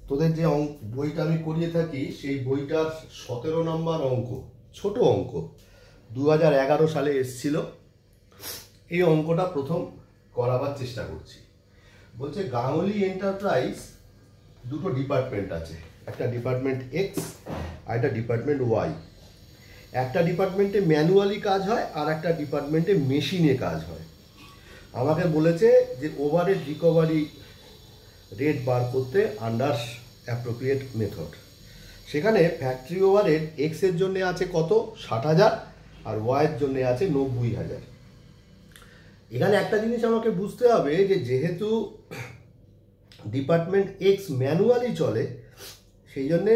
তোদের যে বইটা আমি করিয়ে থাকি সেই বইটার 17 নম্বর অঙ্ক, ছোট অঙ্ক, 2011 সালে এসছিল। এই অঙ্কটা প্রথম করাবার চেষ্টা করছি। বলছে গাঙ্গুলি এন্টারপ্রাইজ দুটো ডিপার্টমেন্ট আছে, একটা ডিপার্টমেন্ট এক্স আর একটা ডিপার্টমেন্ট ওয়াই। একটা ডিপার্টমেন্টে ম্যানুয়ালি কাজ হয় আর একটা ডিপার্টমেন্টে মেশিনে কাজ হয়। আমাকে বলেছে যে ওভারহেড রিকভারি রেট বার করতে আন্ডার অ্যাপ্রোপ্রিয়েট মেথড। সেখানে ফ্যাক্টরি ওভারহেড এক্স এর জন্য আছে কত, 60,000, আর ওয়াইয়ের জন্য আছে 90,000। এখানে একটা জিনিস আমাকে বুঝতে হবে যে যেহেতু ডিপার্টমেন্ট এক্স ম্যানুয়ালি চলে, সেই জন্যে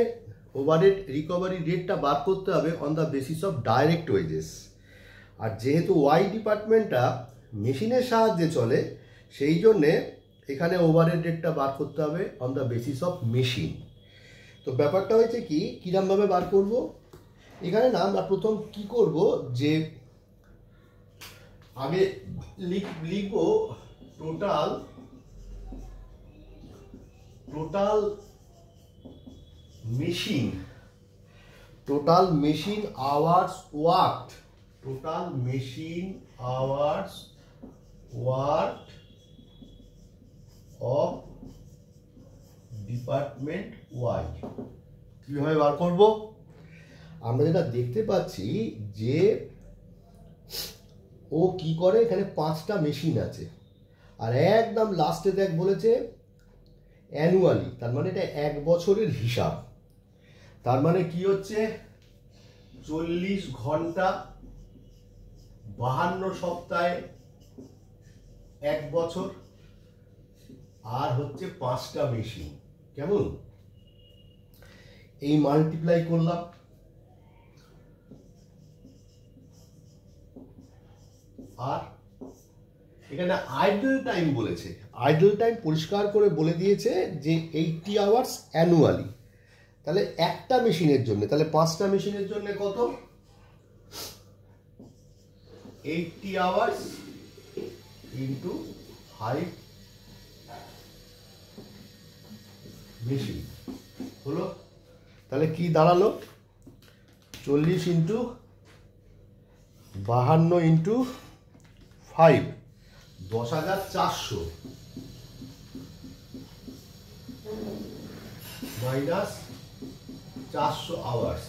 ওভারহেড রিকভারি রেটটা বার করতে হবে on the basis of direct wages. আর যেহেতু ওয়াই ডিপার্টমেন্টটা মেশিনের সাহায্যে চলে, সেই জন্যে এখানে ওভারহেড রেটটা বার করতে হবে on the basis of machine. তো ব্যাপারটা হয়েছে কি, কিরমভাবে বার করব? এখানে না আমরা প্রথম কি করব, যে আগে লিখব total machine hours worked, total machine hours worked of department Y. কিভাবে বার করব? আমরা যেটা দেখতে পাচ্ছি যে ও কি করে, এখানে 5টা মেশিন আছে আর একদম লাস্টে দেখ বলেছে অ্যানুয়ালি, তার মানে এটা 1 বছরের হিসাব। তার মানে কি হচ্ছে, 40 ঘন্টা 52 সপ্তাহে 1 বছর, আর হচ্ছে 5টা মেশিন। কেমন? এই মাল্টিপ্লাই করলাম, আর এখানে আইডল টাইম বলেছে। আইডল টাইম পরিষ্কার করে বলে দিয়েছে যে 80 আওয়ার্স অ্যানুয়ালি। তাহলে একটা মেশিনের জন্য, তাহলে 5টা মেশিনের জন্য কত, 80 আওয়ার্স ইন্টু 5 মেশিন হলো। তাহলে কি দাঁড়ালো, 40 ইন্টু 52 ইন্টু 5, 10,400 মাইনাস 400 আওয়ার্স।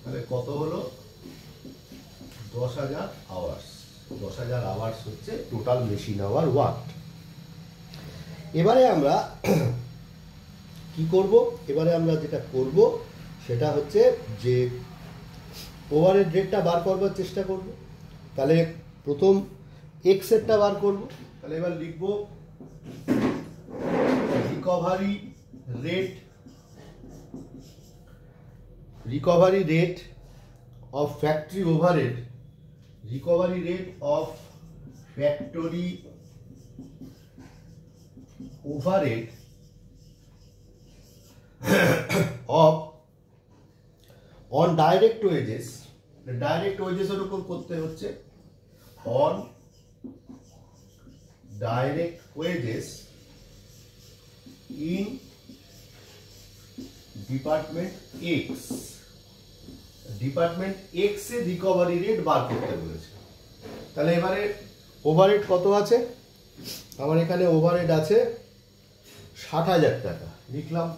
তাহলে কত হলো, 10,000 আওয়ার্স। 10,000 আওয়ার্স হচ্ছে টোটাল মেশিন আওয়ার ওয়ার্ক। এবারে আমরা কি করব? এবারে আমরা যেটা করব সেটা হচ্ছে যে ওভারহেড রেটটা বার করবার চেষ্টা করব। তাহলে প্রথম এক্স এরটা বার করব। তাহলে এবার লিখব recovery rate of factory overhead, recovery rate of factory overhead of on direct wages. Direct ওয়েজেসের উপর করতে হচ্ছে on direct wages in department X. Department X এর রিকভারি রেট বার করতে বলেছে। তাহলে এবারে ওভারহেড কত আছে, আমার এখানে ওভারহেড আছে 60,000 টাকা, লিখলাম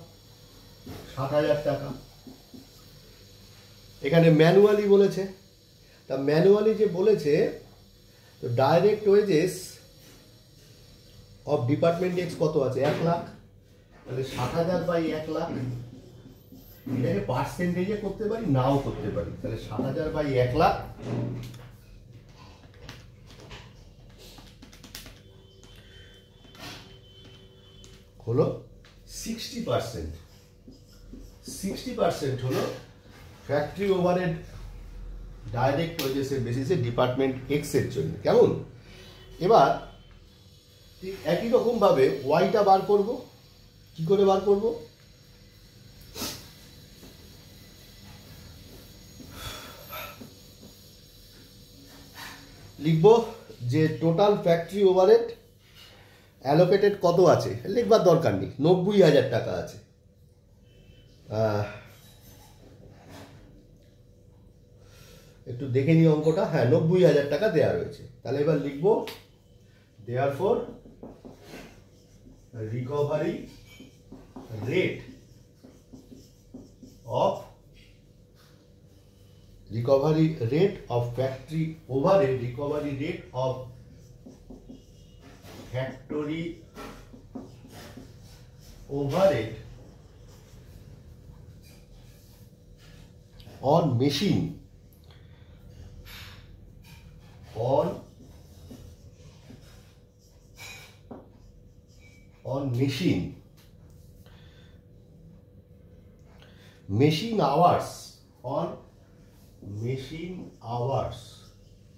60,000 টাকা। এখানে ম্যানুয়ালি বলেছে, তা ম্যানুয়ালি যে বলেছে, তো direct wages of department X কত আছে, 1 লাখ। তাহলে 60,000 বাই 1 লাখ, এটাকে পার্সেন্টেজে করতে পারি, নাও করতে পারি। তাহলে 60,000 বাই 1 লাখ হলো 60%। 60% হলো ফ্যাক্টরি ওভারহেড ডাইরেক্ট ওয়েজেসের বেসিসে ডিপার্টমেন্ট এক্স এর জন্য। কেমন? এবার ঠিক একই রকম ভাবে ওয়াইটা বার করব। কি করে বার করব? লিখব যে টোটাল ফ্যাক্টরি ওভারহেড অ্যালোকেটেড কত আছে লিখবার দরকার নেই, 90,000 টাকা আছে। একটু দেখে নিই অঙ্কটা, হ্যাঁ 90,000 টাকা দেওয়া রয়েছে। তাহলে এবার লিখবো therefore recovery rate of factory overhead, recovery rate of factory overhead on machine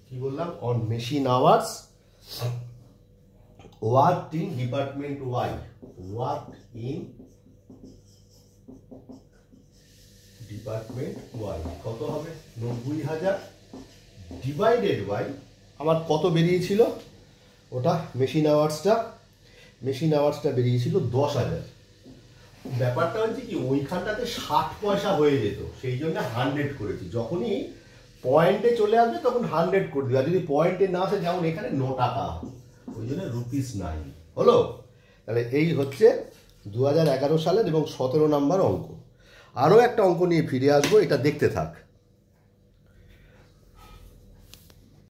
কি বললাম, on machine hours worked in department Y, কত হবে 90,000 ডিভাইডেড বাই আমার কত বেরিয়েছিল, ওটা মেশিন আওয়ার্সটা বেরিয়েছিল 10,000। ব্যাপারটা হচ্ছে কি ওইখানটাতে 60 পয়সা হয়ে যেত, সেই জন্য 100 করেছি। যখনই পয়েন্টে চলে আসবে তখন 100 করে দিই, আর যদি পয়েন্টে না আসে যেমন এখানে 9 টাকা, ওই জন্য ₹9 হলো। তাহলে এই হচ্ছে 2011 সালের এবং 17 নম্বর অঙ্ক। আরও একটা অঙ্ক নিয়ে ফিরে আসবো, এটা দেখতে থাক।